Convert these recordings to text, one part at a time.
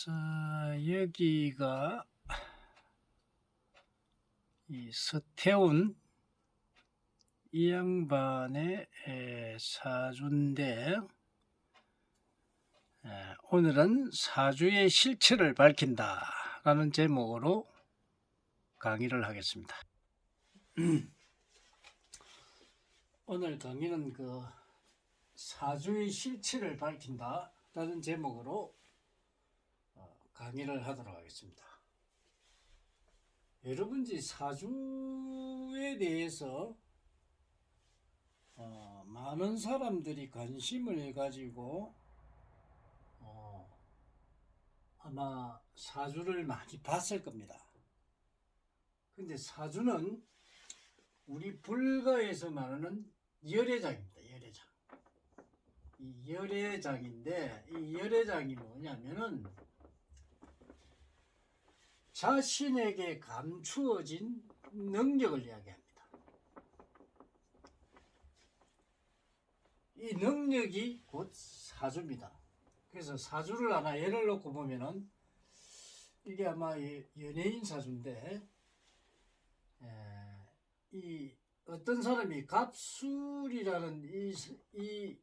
자, 여기가 이 서태훈 이 양반의 사주인데, 오늘은 사주의 실체를 밝힌다 라는 제목으로 강의를 하겠습니다. 오늘 강의는 그 사주의 실체를 밝힌다 라는 제목으로 강의를 하도록 하겠습니다. 여러분이 사주에 대해서 많은 사람들이 관심을 가지고 아마 사주를 많이 봤을 겁니다. 근데 사주는 우리 불가에서 말하는 열애장입니다. 열애장. 이 열애장인데, 이 열애장이 뭐냐면은 자신에게 감추어진 능력을 이야기합니다. 이 능력이 곧 사주입니다. 그래서 사주를 하나 예를 놓고 보면은 이게 아마 연예인 사주인데, 이 어떤 사람이 갑술이라는 이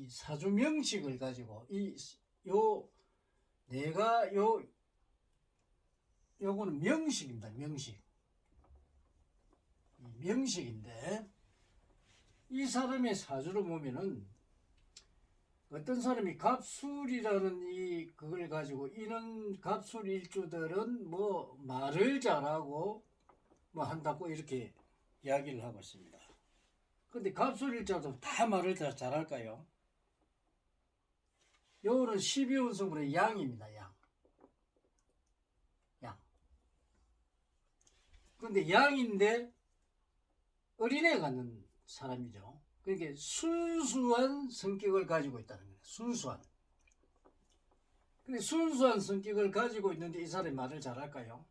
사주 명식을 가지고 요거는 명식입니다. 명식인데, 이 사람의 사주를 보면은 어떤 사람이 갑술이라는 그걸 가지고 이런 갑술 일주들은 뭐 말을 잘하고 뭐 한다고 이렇게 이야기를 하고 있습니다. 근데 갑술 일자도 다 말을 다 잘할까요? 요거는 12운성분의 양입니다. 양. 근데 양인데 어린애 같는 사람이죠. 그러니까 순수한 성격을 가지고 있다는 거예요. 순수한. 근데 순수한 성격을 가지고 있는데 이 사람이 말을 잘할까요?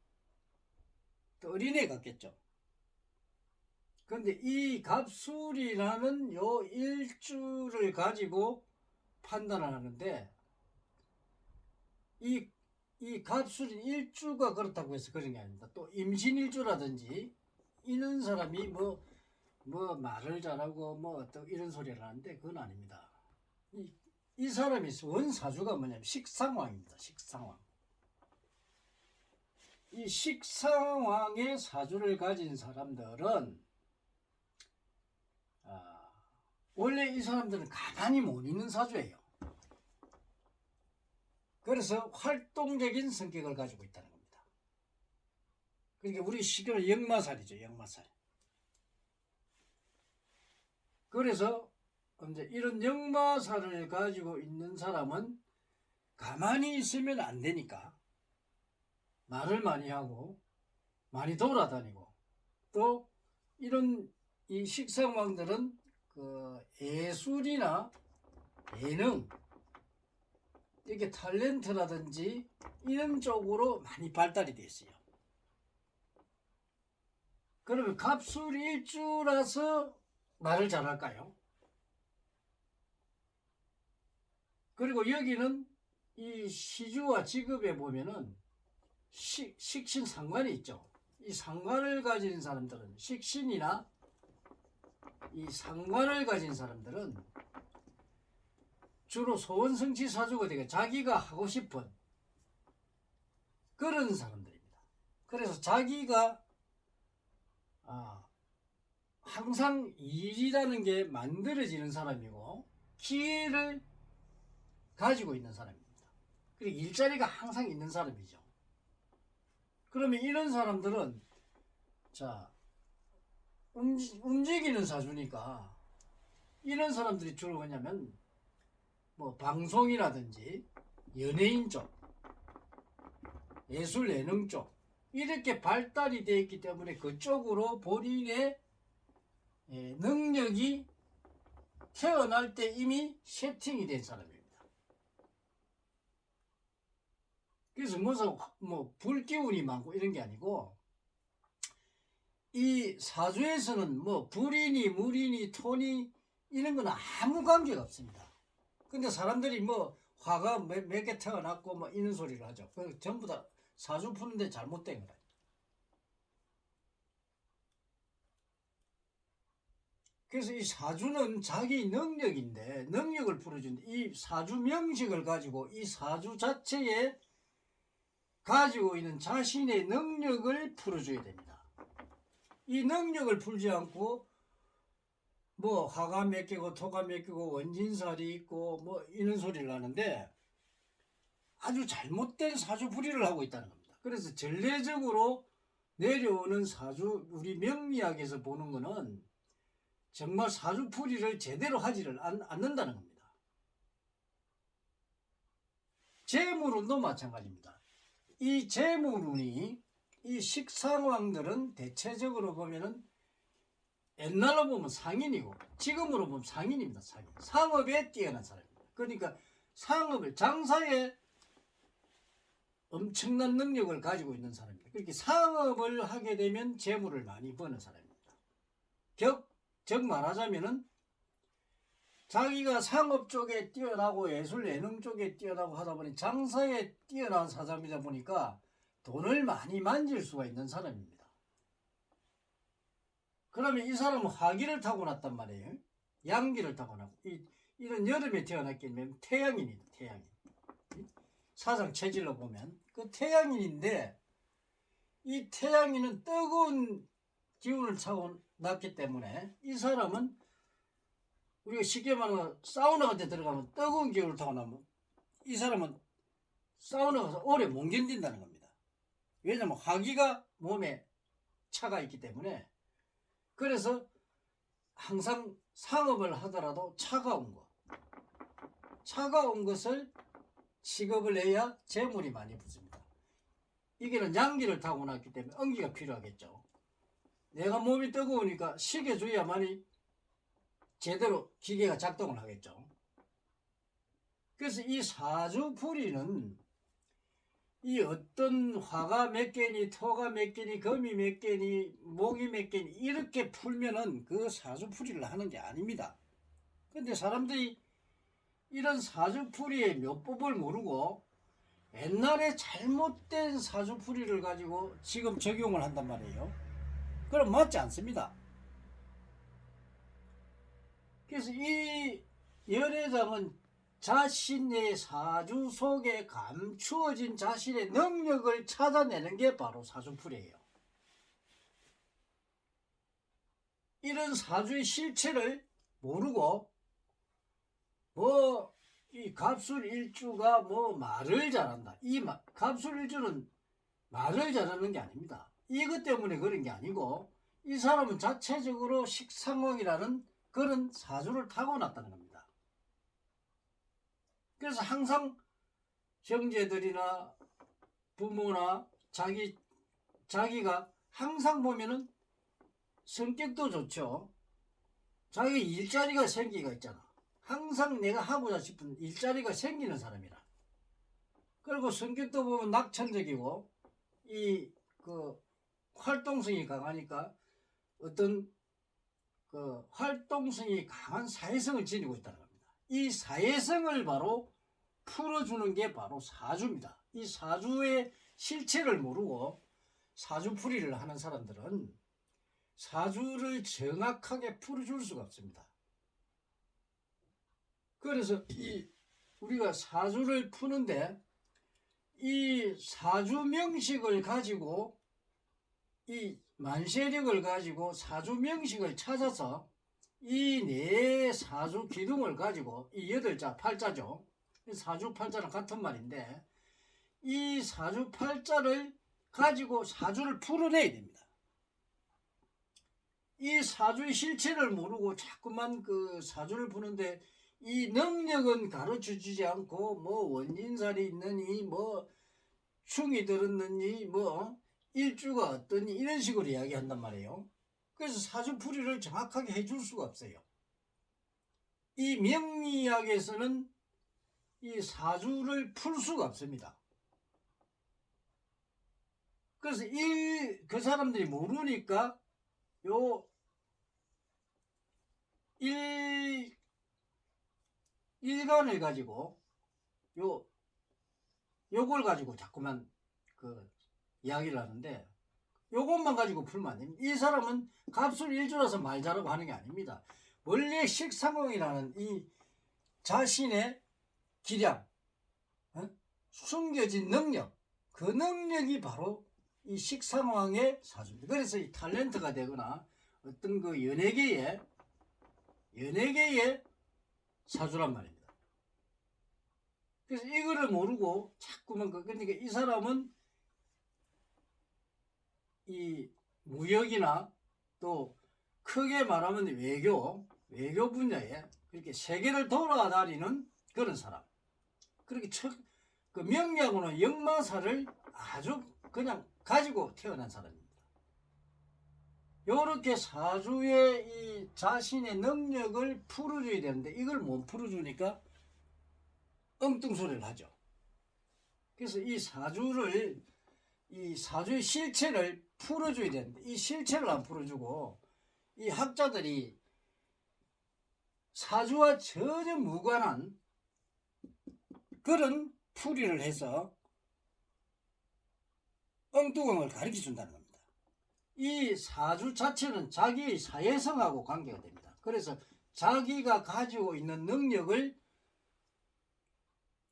또 어린애 같겠죠. 근데 이 갑술이라는 요 일주를 가지고 판단을 하는데, 이 갑술인 일주가 그렇다고 해서 그런 게 아닙니다. 또 임신일주라든지 이런 사람이 뭐 말을 잘하고 뭐 또 이런 소리를 하는데 그건 아닙니다. 이 사람이 원사주가 뭐냐면 식상왕입니다. 식상왕. 이 식상왕의 사주를 가진 사람들은 원래 이 사람들은 가만히 못 있는 사주예요. 그래서 활동적인 성격을 가지고 있다는 겁니다. 그러니까 우리 시골 역마살이죠. 역마살. 그래서 이제 이런 역마살을 가지고 있는 사람은 가만히 있으면 안 되니까 말을 많이 하고 많이 돌아다니고, 또 이런 이 식상왕들은 그 예술이나 예능, 이렇게 탤런트라든지 이런 쪽으로 많이 발달이 되어 있어요. 그러면 갑술 일주라서 말을 잘할까요? 그리고 여기는 이 시주와 직업에 보면은 식신 상관이 있죠. 이 상관을 가진 사람들은, 식신이나 이 상관을 가진 사람들은 주로 소원성취 사주가 되게 자기가 하고 싶은 그런 사람들입니다. 그래서 자기가 항상 일이라는 게 만들어지는 사람이고 기회를 가지고 있는 사람입니다. 그리고 일자리가 항상 있는 사람이죠. 그러면 이런 사람들은 움직이는 사주니까 이런 사람들이 주로 뭐냐면 뭐 방송이라든지 연예인 쪽, 예술 예능 쪽 이렇게 발달이 되어 있기 때문에 그쪽으로 본인의 능력이 태어날 때 이미 세팅이 된 사람입니다. 그래서 무슨 불기운이 많고 이런 게 아니고, 이 사주에서는 뭐 불이니 물이니 토니 이런 건 아무 관계가 없습니다. 근데 사람들이 뭐 화가 몇 개 태어났고 뭐 이런 소리를 하죠. 그 전부 다 사주 푸는데 잘못된 거라. 그래서 이 사주는 자기 능력인데 능력을 풀어준다. 이 사주 명식을 가지고 이 사주 자체에 가지고 있는 자신의 능력을 풀어줘야 됩니다. 이 능력을 풀지 않고 뭐 화가 몇 개고 토가 몇 개고 원진살이 있고 뭐 이런 소리를 하는데 아주 잘못된 사주풀이를 하고 있다는 겁니다. 그래서 전례적으로 내려오는 사주, 우리 명리학에서 보는 거는 정말 사주풀이를 제대로 하지를 않는다는 겁니다. 재물운도 마찬가지입니다. 이 재물운이 이 식상왕들은 대체적으로 보면은 옛날로 보면 상인이고 지금으로 보면 상인입니다. 상인. 상업에 뛰어난 사람입니다. 그러니까 상업을 장사에 엄청난 능력을 가지고 있는 사람입니다. 그렇게 상업을 하게 되면 재물을 많이 버는 사람입니다. 즉 말하자면은 자기가 상업 쪽에 뛰어나고 예술 예능 쪽에 뛰어나고 하다 보니 장사에 뛰어난 사람이다 보니까 돈을 많이 만질 수가 있는 사람입니다. 그러면 이 사람은 화기를 타고났단 말이에요. 양기를 타고나고 이런 여름에 태어났기 때문에 태양인이다. 태양인. 사상 체질로 보면 그 태양인인데 이 태양인은 뜨거운 기운을 타고났기 때문에 이 사람은 우리가 쉽게 말하면 사우나 같은 데 들어가면 뜨거운 기운을 타고나면 이 사람은 사우나 가서 오래 못 견딘다는 겁니다. 왜냐하면 화기가 몸에 차가 있기 때문에. 그래서 항상 상업을 하더라도 차가운 것을 취급을 해야 재물이 많이 붙습니다. 이게는 양기를 타고났기 때문에 응기가 필요하겠죠. 내가 몸이 뜨거우니까 식혀줘야만이 제대로 기계가 작동을 하겠죠. 그래서 이 사주풀이는 이 어떤 화가 몇 개니 토가 몇 개니 금이 몇 개니 목이 몇 개니 이렇게 풀면은 그 사주풀이를 하는 게 아닙니다. 근데 사람들이 이런 사주풀이의 묘법을 모르고 옛날에 잘못된 사주풀이를 가지고 지금 적용을 한단 말이에요. 그럼 맞지 않습니다. 그래서 이 열애장은 자신의 사주 속에 감추어진 자신의 능력을 찾아내는 게 바로 사주풀이에요. 이런 사주의 실체를 모르고 이 갑술일주가 말을 잘한다. 갑술일주는 말을 잘하는 게 아닙니다. 이것 때문에 그런 게 아니고 이 사람은 자체적으로 식상왕이라는 그런 사주를 타고났다는 겁니다. 그래서 항상 형제들이나 부모나 자기가 항상 보면은 성격도 좋죠. 자기 일자리가 생기가 있잖아. 항상 내가 하고자 싶은 일자리가 생기는 사람이라. 그리고 성격도 보면 낙천적이고 활동성이 강하니까 어떤 활동성이 강한 사회성을 지니고 있다는 겁니다. 이 사회성을 바로 풀어주는 게 바로 사주입니다. 이 사주의 실체를 모르고 사주풀이를 하는 사람들은 사주를 정확하게 풀어줄 수가 없습니다. 그래서 우리가 사주를 푸는데 이 사주 명식을 가지고 이 만세력을 가지고 사주 명식을 찾아서 이 네 사주 기둥을 가지고 이 8자, 8자죠. 사주 8자랑 같은 말인데 이 사주 8자를 가지고 사주를 풀어내야 됩니다. 이 사주의 실체를 모르고 자꾸만 그 사주를 푸는데 이 능력은 가르쳐 주지 않고 원진살이 있느니 충이 들었느니 일주가 어떠니 이런 식으로 이야기한단 말이에요. 그래서 사주풀이를 정확하게 해줄 수가 없어요. 이 명리학에서는 이 사주를 풀 수가 없습니다. 그래서 그 사람들이 모르니까 일간을 가지고 요걸 가지고 자꾸만 그 이야기를 하는데, 요것만 가지고 풀면 안 됩니다. 이 사람은 갑술 일주라서 말 잘하고 하는 게 아닙니다. 원래 식상황이라는 이 자신의 기량, 숨겨진 능력, 그 능력이 바로 이 식상황의 사주입니다. 그래서 이 탤런트가 되거나 어떤 그 연예계의 사주란 말입니다. 그래서 이거를 모르고 자꾸만 그러니까 이 사람은 이 무역이나 또 크게 말하면 외교 분야에 그렇게 세계를 돌아다니는 그런 사람. 그렇게 그 명리하고는 역마사를 아주 그냥 가지고 태어난 사람입니다. 요렇게 사주의 이 자신의 능력을 풀어줘야 되는데 이걸 못 풀어주니까 엉뚱소리를 하죠. 그래서 이 사주의 실체를 풀어줘야 되는데 이 실체를 안 풀어주고 이 학자들이 사주와 전혀 무관한 그런 풀이를 해서 엉뚱한 걸 가르쳐준다는 겁니다. 이 사주 자체는 자기의 사회성하고 관계가 됩니다. 그래서 자기가 가지고 있는 능력을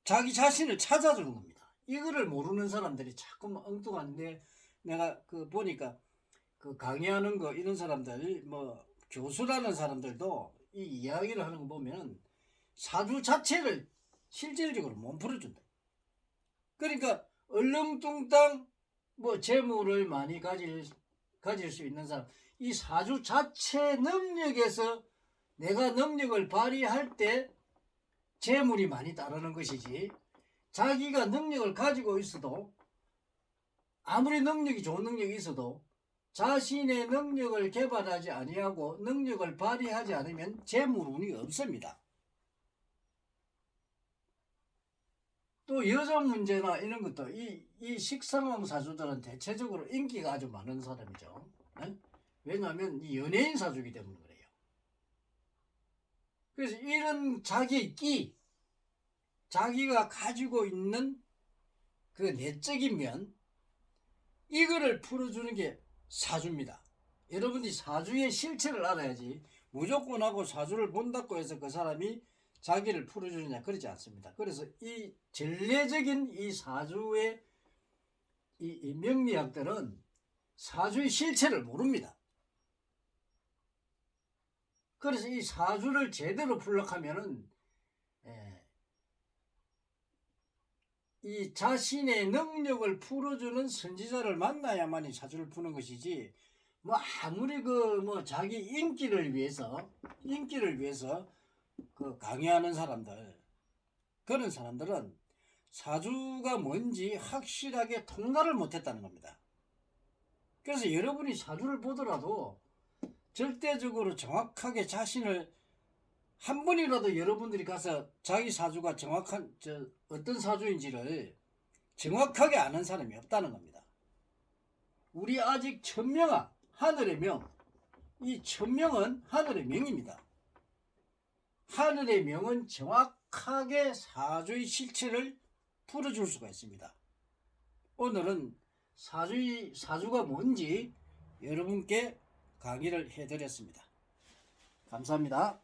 자기 자신을 찾아주는 겁니다. 이거를 모르는 사람들이 자꾸만 엉뚱한데, 내가 그 보니까 그 강의하는 거 이런 사람들, 뭐 교수라는 사람들도 이 이야기를 하는 거 보면 사주 자체를 실질적으로 못 풀어준다. 그러니까 얼렁뚱땅 뭐 재물을 많이 가질 수 있는 사람, 이 사주 자체 능력에서 내가 능력을 발휘할 때 재물이 많이 따르는 것이지, 자기가 능력을 가지고 있어도 아무리 좋은 능력이 있어도 자신의 능력을 개발하지 아니하고 능력을 발휘하지 않으면 재물운이 없습니다. 또 여자 문제나 이런 것도 이 식상황 사주들은 대체적으로 인기가 아주 많은 사람이죠. 왜냐하면 이 연예인 사주이기 때문에 그래요. 그래서 이런 자기의 자기가 가지고 있는 그 내적인 면, 이거를 풀어주는 게 사주입니다. 여러분이 사주의 실체를 알아야지 무조건 하고 사주를 본다고 해서 그 사람이 자기를 풀어주느냐, 그러지 않습니다. 그래서 이 전례적인 이 사주의 이 명리학들은 사주의 실체를 모릅니다. 그래서 이 사주를 제대로 풀락하면은 이 자신의 능력을 풀어주는 선지자를 만나야만이 사주를 푸는 것이지, 뭐 아무리 자기 인기를 위해서 그 강의하는 사람들, 그런 사람들은 사주가 뭔지 확실하게 통달을 못했다는 겁니다. 그래서 여러분이 사주를 보더라도 절대적으로 정확하게 자신을, 한 번이라도 여러분들이 가서 자기 사주가 정확한 어떤 사주인지를 정확하게 아는 사람이 없다는 겁니다. 우리 아직 천명아, 하늘의 명, 이 천명은 하늘의 명입니다. 하늘의 명은 정확하게 사주의 실체를 풀어줄 수가 있습니다. 오늘은 사주가 뭔지 여러분께 강의를 해드렸습니다. 감사합니다.